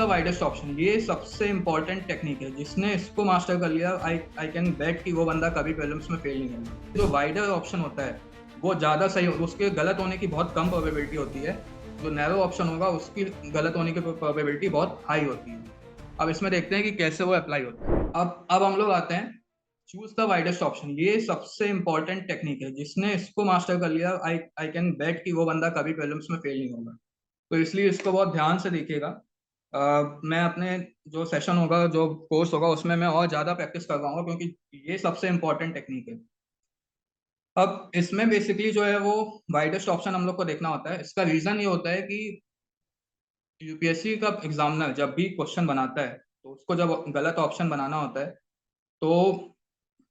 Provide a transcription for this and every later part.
The widest option, ये सबसे important technique है। जिसने इसको मास्टर कर लिया, आई आई कैन बेट कि वो बंदा कभी प्रीलिम्स में फेल नहीं होगा। जो वाइडर ऑप्शन होता है वो ज़्यादा सही, उसके गलत होने की बहुत कम प्रोबेबिलिटी होती है। जो नैरो ऑप्शन होगा उसकी गलत होने की प्रोबेबिलिटी बहुत हाई होती है। अब इसमें देखते हैं कि कैसे वो अप्लाई होता है। अब हम लोग आते हैं चूज द वाइडेस्ट ऑप्शन, ये सबसे इंपॉर्टेंट टेक्निक है। जिसने इसको मास्टर कर लिया, आई आई कैन बेट कि वो बंदा कभी प्रीलिम्स में फेल नहीं होगा। तो इसलिए इसको बहुत ध्यान से देखिएगा। मैं अपने जो सेशन होगा, जो कोर्स होगा, उसमें मैं और ज़्यादा प्रैक्टिस करवाऊंगा, क्योंकि ये सबसे इंपॉर्टेंट टेक्निक है। अब इसमें बेसिकली जो है वो वाइडेस्ट ऑप्शन हम लोग को देखना होता है। इसका रीज़न ये होता है कि यूपीएससी का एग्जामिनर जब भी क्वेश्चन बनाता है तो उसको जब गलत ऑप्शन बनाना होता है तो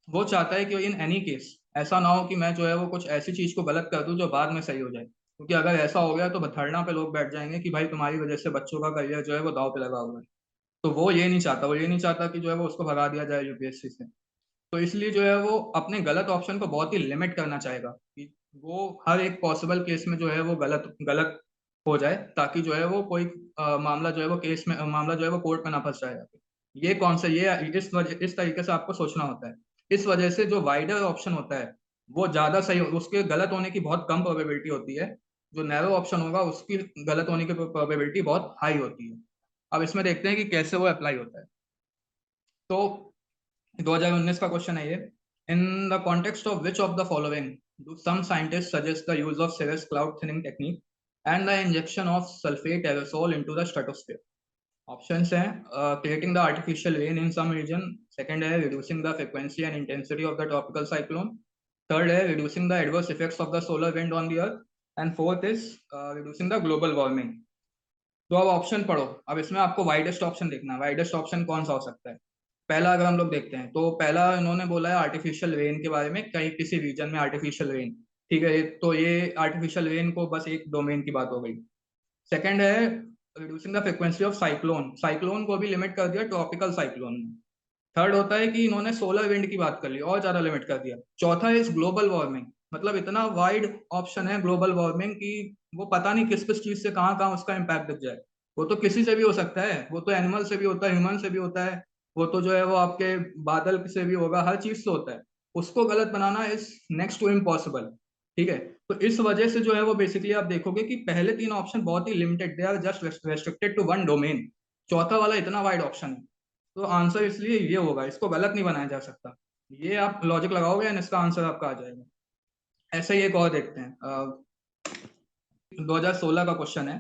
वो चाहता है कि इन एनी केस ऐसा ना हो कि मैं जो है वो कुछ ऐसी चीज़ को गलत कर दूं जो बाद में सही हो जाए। क्योंकि अगर ऐसा हो गया तो धरना पे लोग बैठ जाएंगे कि भाई तुम्हारी वजह से बच्चों का करियर जो है वो दाव पे लगा हुआ है। तो वो ये नहीं चाहता, वो ये नहीं चाहता कि जो है वो उसको भगा दिया जाए यूपीएससी से। तो इसलिए जो है वो अपने गलत ऑप्शन को बहुत ही लिमिट करना चाहेगा कि वो हर एक पॉसिबल केस में जो है वो गलत गलत हो जाए, ताकि जो है वो कोई मामला जो है वो केस में मामला जो है वो कोर्ट में ना फंस जाए। ये कौन सा ये इस तरीके से आपको सोचना होता है। इस वजह से जो वाइडर ऑप्शन होता है वो ज्यादा सही, उसके गलत होने की बहुत कम प्रोबेबिलिटी होती है। जो नैरो ऑप्शन होगा उसकी गलत होने की प्रोबेबिलिटी बहुत हाई होती है। अब इसमें देखते हैं कि कैसे वो अप्लाई होता है। तो 2019 का क्वेश्चन है ये। In the context of which of the following do some scientist suggest the use of cirrus cloud thinning technique and the injection of sulphate aerosol into the stratosphere. Options हैं creating the artificial rain in some region, second है reducing the frequency and intensity of the tropical cyclone, third है reducing the adverse effects of the solar wind on the earth, and fourth is reducing the global warming. तो अब option पढ़ो। अब इसमें आपको widest option देखना है, widest option कौन सा हो सकता है। पहला अगर हम लोग देखते हैं तो पहला इन्होंने बोला है आर्टिफिशियल रेन के बारे में, कहीं किसी रीजन में आर्टिफिशियल रेन। ठीक है, तो ये आर्टिफिशियल रेन को बस एक डोमेन की बात हो गई। सेकंड है reducing the frequency of cyclone, cyclone को भी लिमिट कर दिया ट्रॉपिकल साइक्लोन में। थर्ड होता है कि इन्होंने सोलर विंड की बात कर ली और ज्यादा लिमिट कर दिया। चौथा इज ग्लोबल वार्मिंग, मतलब इतना वाइड ऑप्शन है ग्लोबल वार्मिंग की वो पता नहीं किस किस चीज से कहाँ कहाँ उसका इम्पैक्ट दिख जाए। वो तो किसी से भी हो सकता है, वो तो एनिमल से भी होता है, ह्यूमन से भी होता है, वो तो जो है वो आपके बादल से भी होगा, हर चीज से होता है। उसको गलत बनाना इज नेक्स्ट टू इम्पॉसिबल। ठीक है, तो इस वजह से जो है वो बेसिकली आप देखोगे कि पहले तीन ऑप्शन बहुत ही limited, they are just restricted to one domain. चौथा वाला इतना वाइड ऑप्शन है। तो आंसर इसलिए ये होगा, इसको गलत नहीं बनाया जा सकता। ये आप लॉजिक लगाओगे एंड इसका आंसर आपका आ जाएगा। ऐसे ही एक और देखते हैं। 2016 का क्वेश्चन है।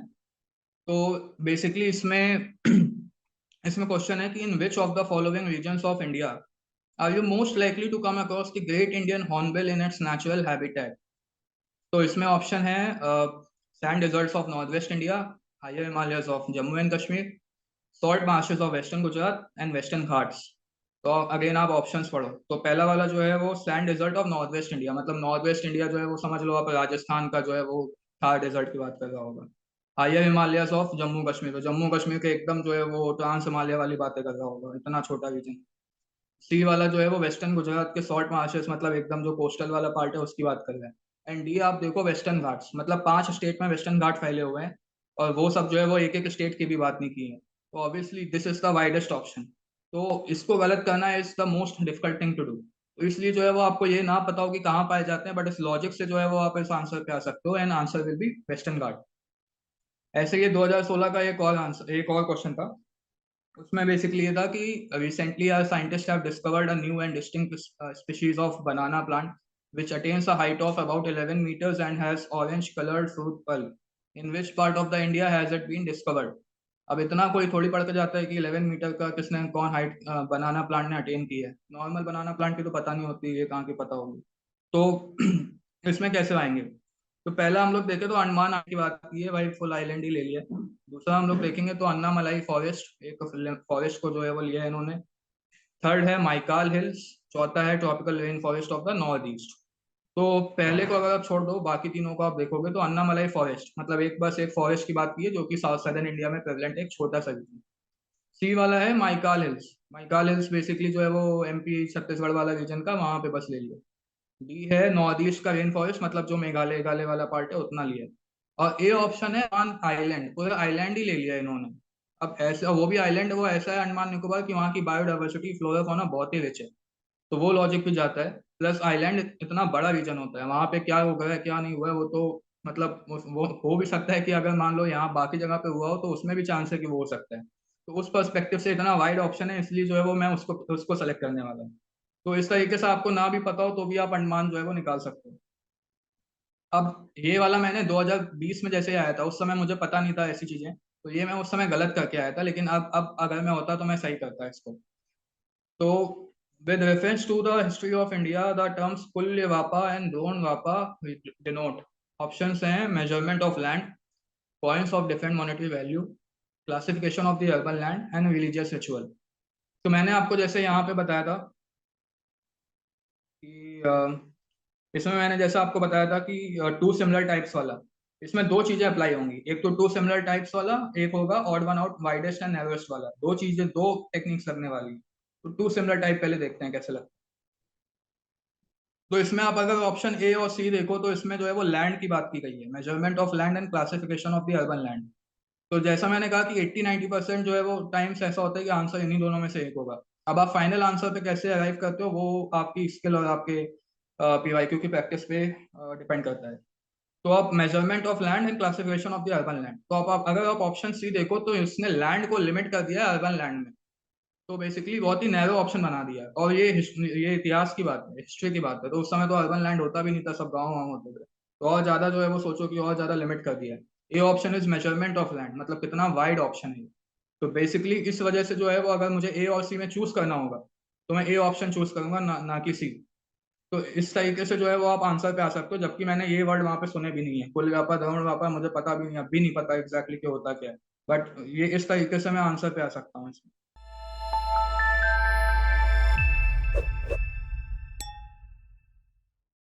तो बेसिकली इसमें इसमें क्वेश्चन है कि in which of the following regions of India are you most likely to come across the great Indian hornbill in its natural habitat. तो इसमें ऑप्शन है sand deserts of north west India, higher Himalayas of Jammu and Kashmir, salt marshes of western Gujarat and western Ghats. तो again आप options पढ़ो। तो पहला वाला जो है वो sand desert of north west India, मतलब नॉर्थ वेस्ट इंडिया जो है वो समझ लो आप राजस्थान का जो है वो थार डेजर्ट की बात कर रहा होगा। हायर हिमालयस ऑफ जम्मू कश्मीर, तो जम्मू कश्मीर के एकदम जो है वो ट्रांस हिमालय वाली बातें कर रहा होगा, इतना छोटा रीजन। सी वाला जो है वो वेस्टर्न गुजरात के सॉल्ट मार्शेस, मतलब एकदम जो कोस्टल वाला पार्ट है उसकी बात कर रहे हैं। एंड डी आप देखो वेस्टर्न घाट्स, मतलब 5 स्टेट में वेस्टर्न घाट फैले हुए हैं, और वो सब जो है वो एक एक स्टेट की भी बात नहीं की है। तो obviously this is the widest option. तो इसको गलत करना is the most difficult thing to do. तो इसलिए जो है वो आपको ये ना पता हो कि कहाँ पाए जाते हैं, बट इस लॉजिक से जो है वो आप इस आंसर पे आ सकते हो, and answer will be western Ghat. ऐसे ये 2016 का एक और आंसर, एक और क्वेश्चन था। उसमें बेसिकली ये था कि recently our scientist have discovered a new and distinct species of banana plant which attains a height of about 11 meters and has orange colored fruit pulp. In which part of the India has it been discovered? अब इतना कोई थोड़ी पढ़ के जाता है कि 11 metre का किसने कौन हाइट बनाना प्लांट ने अटेन की है। नॉर्मल बनाना प्लांट की तो पता नहीं होती, ये कहाँ की पता होगी। तो इसमें कैसे आएंगे। तो पहला हम लोग देखें तो अंडमान की बात की है भाई, फुल आइलैंड ही ले लिया। दूसरा हम लोग देखेंगे तो अन्नामलाई फॉरेस्ट, एक फॉरेस्ट को जो है वो लिया है इन्होंने। थर्ड है माइकाल हिल्स। चौथा है tropical rain forest of the north east. तो पहले को अगर आप छोड़ दो, बाकी तीनों को आप देखोगे तो अन्नामलाई फॉरेस्ट, मतलब एक बस एक फॉरेस्ट की बात की है जो कि साउथ सदर्न इंडिया में प्रेवलेंट एक छोटा सा रीजन। सी वाला है माइकाल हिल्स। माइकाल हिल्स बेसिकली जो है वो एमपी छत्तीसगढ़ वाला रीजन का, वहां पे बस ले लिया। डी है नॉर्थ ईस्ट का रेन फॉरेस्ट, मतलब जो मेघालय मेघालय वाला पार्ट है उतना लिया। और ए ऑप्शन है वन आइलैंड, पूरा आइलैंड ही ले लिया इन्होंने। अब ऐसा वो भी आइलैंड, वो ऐसा है अंडमान निकोबार कि वहाँ की बायोडाइवर्सिटी फ्लोरा फौना बहुत ही रिच है, तो वो लॉजिक भी जाता है। प्लस आइलैंड इतना बड़ा रीजन होता है, वहाँ पे क्या हुआ है क्या नहीं हुआ है वो तो मतलब वो हो भी सकता है कि अगर मान लो यहाँ बाकी जगह पे हुआ हो तो उसमें भी चांस है कि वो हो सकता है। तो उस पर्सपेक्टिव से इतना वाइड ऑप्शन है, इसलिए जो है वो मैं उसको उसको सेलेक्ट करने वाला हूँ। तो इस तरीके से आपको ना भी पता हो तो भी आप अंडमान जो है वो निकाल सकते हो। अब ये वाला मैंने 2020 में जैसे आया था, उस समय मुझे पता नहीं था ऐसी चीजें, तो ये मैं उस समय गलत करके आया था, लेकिन अब अगर मैं होता तो मैं सही करता इसको। तो with reference to the history of India, the terms Kulya Vapa and Drone Vapa denote options हैं measurement of land, points of different monetary value, classification of the urban land and religious ritual। तो मैंने आपको जैसे यहाँ पे बताया था कि इसमें मैंने जैसा आपको बताया था कि टू सिमिलर टाइप्स वाला, इसमें दो चीजें अप्लाई होंगी, एक तो टू सिमिलर टाइप्स वाला, एक होगा odd one out widest and narrowest वाला, दो चीजें दो टेक्निक्स लगने वाली। तो टू सिमिलर टाइप पहले देखते हैं कैसे लगता है। तो इसमें आप अगर ऑप्शन ए और सी देखो तो इसमें जो है वो लैंड की बात की गई है, measurement of land and classification of the urban land. तो जैसा मैंने कहा कि 80-90% जो है वो टाइम्स ऐसा होता है कि आंसर इन्हीं दोनों में से एक होगा। अब आप फाइनल आंसर पे कैसे अराइव करते हो वो आपकी स्किल और आपके पीवाईक्यू की प्रैक्टिस पे डिपेंड करता है। तो आप measurement of land and classification of the urban land, तो आप अगर आप ऑप्शन सी देखो तो इसने लैंड को लिमिट कर दिया है अर्बन लैंड में। तो बेसिकली बहुत ही नैरो ऑप्शन बना दिया है, और ये इतिहास की बात है, हिस्ट्री की बात है, तो उस समय तो अर्बन लैंड होता भी नहीं था, सब गाँव वाँव होते थे, तो और ज्यादा जो है वो सोचो कि और ज्यादा लिमिट कर दिया है। A option is measurement of land, मतलब कितना वाइड ऑप्शन है ये। तो बेसिकली इस वजह से जो है वो अगर मुझे ए और सी में चूज करना होगा तो मैं ए ऑप्शन चूज करूंगा, ना कि सी। तो इस तरीके से जो है वो आप आंसर पे आ सकते हो, जबकि मैंने ये वर्ड वहां पे सुने भी नहीं है, कुल व्यापार द्रवण व्यापार मुझे पता भी नहीं, अब भी नहीं पता एग्जैक्टली क्या होता क्या है, बट ये इस तरीके से मैं आंसर पे आ सकता हूँ इसमें।